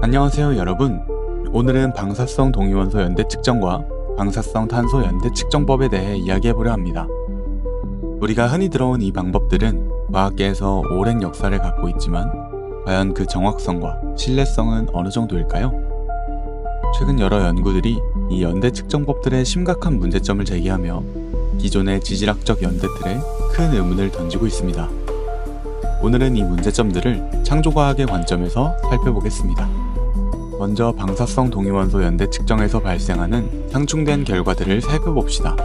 안녕하세요 여러분. 오늘은 방사성 동위원소 연대 측정과 방사성 탄소 연대 측정법에 대해 이야기해보려 합니다. 우리가 흔히 들어온 이 방법들은 과학계에서 오랜 역사를 갖고 있지만 과연 그 정확성과 신뢰성은 어느 정도일까요? 최근 여러 연구들이 이 연대 측정법들의 심각한 문제점을 제기하며 기존의 지질학적 연대 틀에 큰 의문을 던지고 있습니다. 오늘은 이 문제점들을 창조과학의 관점에서 살펴보겠습니다. 먼저 방사성 동위원소 연대 측정에서 발생하는 상충된 결과들을 살펴봅시다.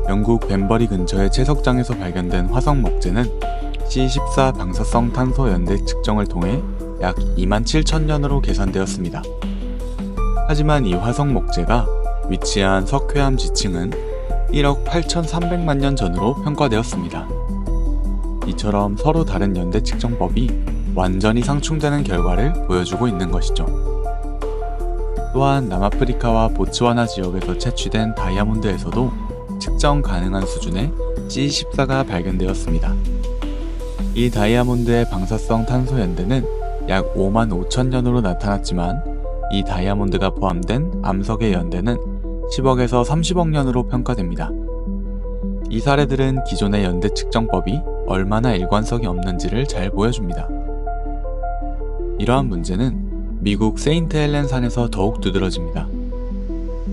영국 벤버리 근처의 채석장에서 발견된 화성 목재는 C14 방사성 탄소 연대 측정을 통해 약 27,000년으로 계산되었습니다. 하지만 이 화성 목재가 위치한 석회암 지층은 1억 8,300만 년 전으로 평가되었습니다. 이처럼 서로 다른 연대 측정법이 완전히 상충되는 결과를 보여주고 있는 것이죠. 또한 남아프리카와 보츠와나 지역에서 채취된 다이아몬드에서도 측정 가능한 수준의 C14가 발견되었습니다. 이 다이아몬드의 방사성 탄소 연대는 약 55,000년으로 나타났지만 이 다이아몬드가 포함된 암석의 연대는 10억에서 30억 년으로 평가됩니다. 이 사례들은 기존의 연대 측정법이 얼마나 일관성이 없는지를 잘 보여줍니다. 이러한 문제는 미국 세인트 헬렌 산에서 더욱 두드러집니다.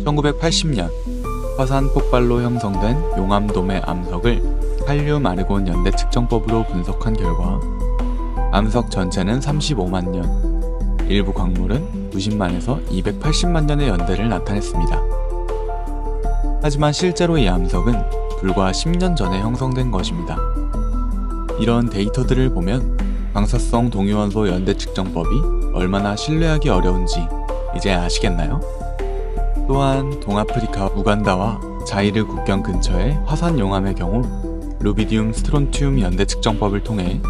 1980년 화산 폭발로 형성된 용암돔의 암석을 칼륨 아르곤 연대 측정법으로 분석한 결과 암석 전체는 35만 년, 일부 광물은 90만에서 280만 년의 연대를 나타냈습니다. 하지만 실제로 이 암석은 불과 10년 전에 형성된 것입니다. 이런 데이터들을 보면 방사성 동위원소 연대 측정법이 얼마나 신뢰하기 어려운지 이제 아시겠나요? 또한 동아프리카 우간다와 자이르 국경 근처의 화산 용암의 경우 루비디움 스트론튬 연대 측정법을 통해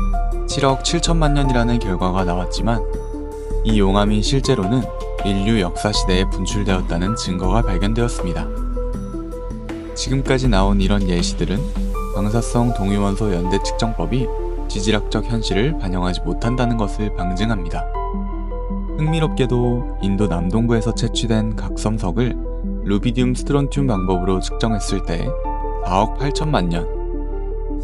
7억 7천만 년이라는 결과가 나왔지만 이 용암이 실제로는 인류 역사 시대에 분출되었다는 증거가 발견되었습니다. 지금까지 나온 이런 예시들은 방사성 동위원소 연대 측정법이 지질학적 현실을 반영하지 못한다는 것을 방증합니다. 흥미롭게도 인도 남동부에서 채취된 각섬석을 루비디움 스트론튬 방법으로 측정했을 때 4억 8천만 년,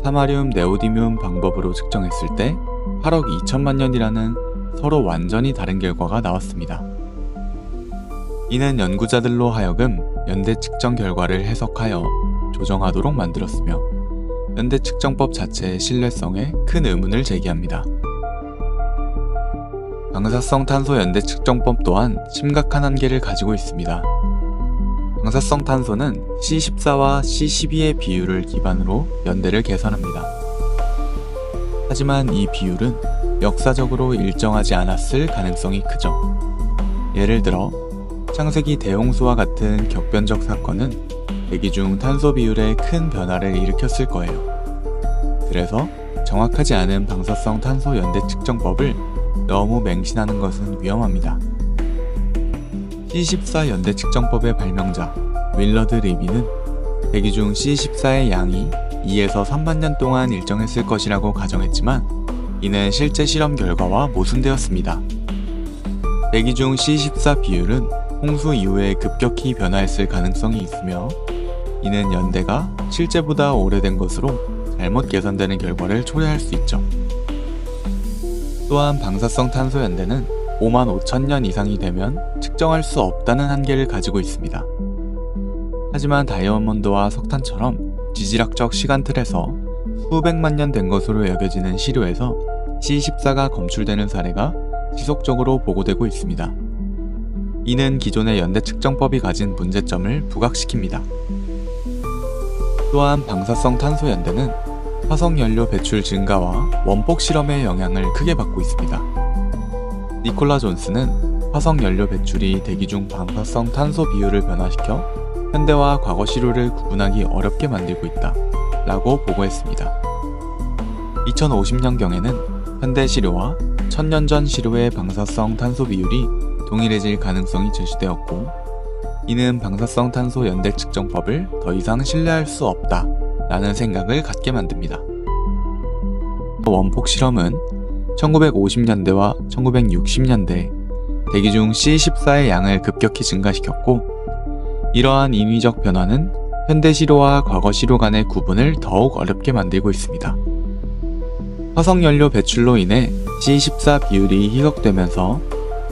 사마리움 네오디뮴 방법으로 측정했을 때 8억 2천만 년이라는 서로 완전히 다른 결과가 나왔습니다. 이는 연구자들로 하여금 연대 측정 결과를 해석하여 조정하도록 만들었으며 연대 측정법 자체의 신뢰성에 큰 의문을 제기합니다. 방사성 탄소 연대 측정법 또한 심각한 한계를 가지고 있습니다. 방사성 탄소는 C14와 C12의 비율을 기반으로 연대를 계산합니다. 하지만 이 비율은 역사적으로 일정하지 않았을 가능성이 크죠. 예를 들어 창세기 대홍수와 같은 격변적 사건은 대기 중 탄소 비율에 큰 변화를 일으켰을 거예요. 그래서 정확하지 않은 방사성 탄소 연대 측정법을 너무 맹신하는 것은 위험합니다. C14 연대 측정법의 발명자 윌러드 리비는 대기 중 C14의 양이 2에서 3만 년 동안 일정했을 것이라고 가정했지만 이는 실제 실험 결과와 모순되었습니다. 대기 중 C14 비율은 홍수 이후에 급격히 변화했을 가능성이 있으며 이는 연대가 실제보다 오래된 것으로 잘못 계산되는 결과를 초래할 수 있죠. 또한 방사성 탄소 연대는 5만 5천 년 이상이 되면 측정할 수 없다는 한계를 가지고 있습니다. 하지만 다이아몬드와 석탄처럼 지질학적 시간틀에서 수백만 년 된 것으로 여겨지는 시료에서 C14가 검출되는 사례가 지속적으로 보고되고 있습니다. 이는 기존의 연대 측정법이 가진 문제점을 부각시킵니다. 또한 방사성 탄소 연대는 화석연료 배출 증가와 원폭 실험의 영향을 크게 받고 있습니다. 니콜라 존스는 화석연료 배출이 대기 중 방사성 탄소 비율을 변화시켜 현대와 과거 시료를 구분하기 어렵게 만들고 있다 라고 보고했습니다. 2050년경에는 현대 시료와 1000년 전 시료의 방사성 탄소 비율이 동일해질 가능성이 제시되었고 이는 방사성 탄소 연대 측정법을 더 이상 신뢰할 수 없다 라는 생각을 갖게 만듭니다. 원폭 실험은 1950년대와 1960년대 대기 중 C14의 양을 급격히 증가시켰고, 이러한 인위적 변화는 현대시료와 과거시료 간의 구분을 더욱 어렵게 만들고 있습니다. 화석연료 배출로 인해 C14 비율이 희석되면서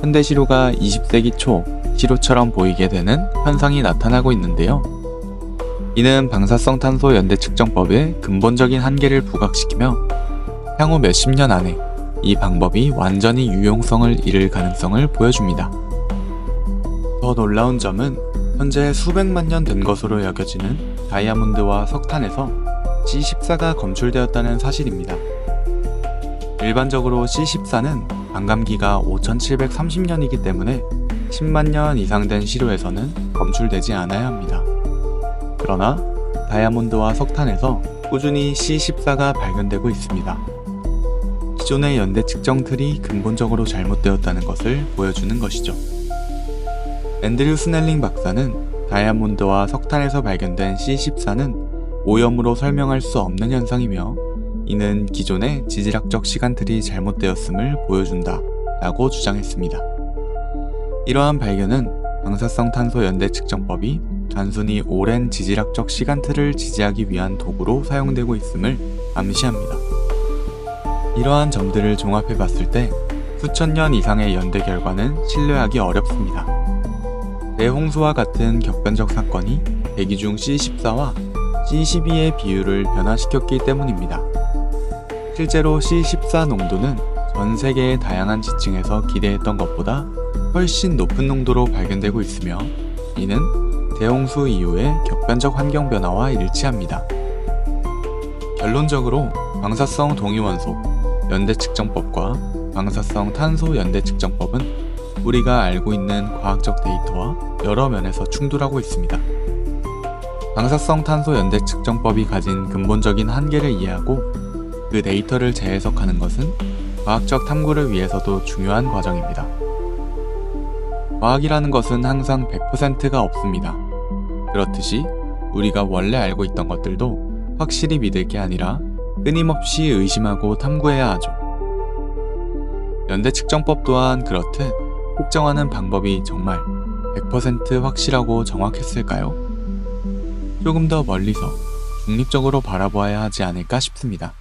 현대시료가 20세기 초 시료처럼 보이게 되는 현상이 나타나고 있는데요. 이는 방사성 탄소 연대 측정법의 근본적인 한계를 부각시키며 향후 몇십 년 안에 이 방법이 완전히 유용성을 잃을 가능성을 보여줍니다. 더 놀라운 점은 현재 수백만 년 된 것으로 여겨지는 다이아몬드와 석탄에서 C14가 검출되었다는 사실입니다. 일반적으로 C14는 반감기가 5730년이기 때문에 10만 년 이상 된 시료에서는 검출되지 않아야 합니다. 그러나 다이아몬드와 석탄에서 꾸준히 C14가 발견되고 있습니다. 기존의 연대 측정 틀이 근본적으로 잘못되었다는 것을 보여주는 것이죠. 앤드류 스넬링 박사는 다이아몬드와 석탄에서 발견된 C14는 오염으로 설명할 수 없는 현상이며 이는 기존의 지질학적 시간틀이 잘못되었음을 보여준다 라고 주장했습니다. 이러한 발견은 방사성 탄소 연대 측정법이 단순히 오랜 지질학적 시간틀을 지지하기 위한 도구로 사용되고 있음을 암시합니다. 이러한 점들을 종합해 봤을 때 수천 년 이상의 연대 결과는 신뢰하기 어렵습니다. 대홍수와 같은 격변적 사건이 대기 중 C14와 C12의 비율을 변화시켰기 때문입니다. 실제로 C14 농도는 전 세계의 다양한 지층에서 기대했던 것보다 훨씬 높은 농도로 발견되고 있으며 이는 대홍수 이후의 격변적 환경 변화와 일치합니다. 결론적으로 방사성 동위원소 연대 측정법과 방사성 탄소 연대 측정법은 우리가 알고 있는 과학적 데이터와 여러 면에서 충돌하고 있습니다. 방사성 탄소 연대 측정법이 가진 근본적인 한계를 이해하고 그 데이터를 재해석하는 것은 과학적 탐구를 위해서도 중요한 과정입니다. 과학이라는 것은 항상 100%가 없습니다. 그렇듯이 우리가 원래 알고 있던 것들도 확실히 믿을 게 아니라 끊임없이 의심하고 탐구해야 하죠. 연대 측정법 또한 그렇듯 측정하는 방법이 정말 100% 확실하고 정확했을까요? 조금 더 멀리서 중립적으로 바라보아야 하지 않을까 싶습니다.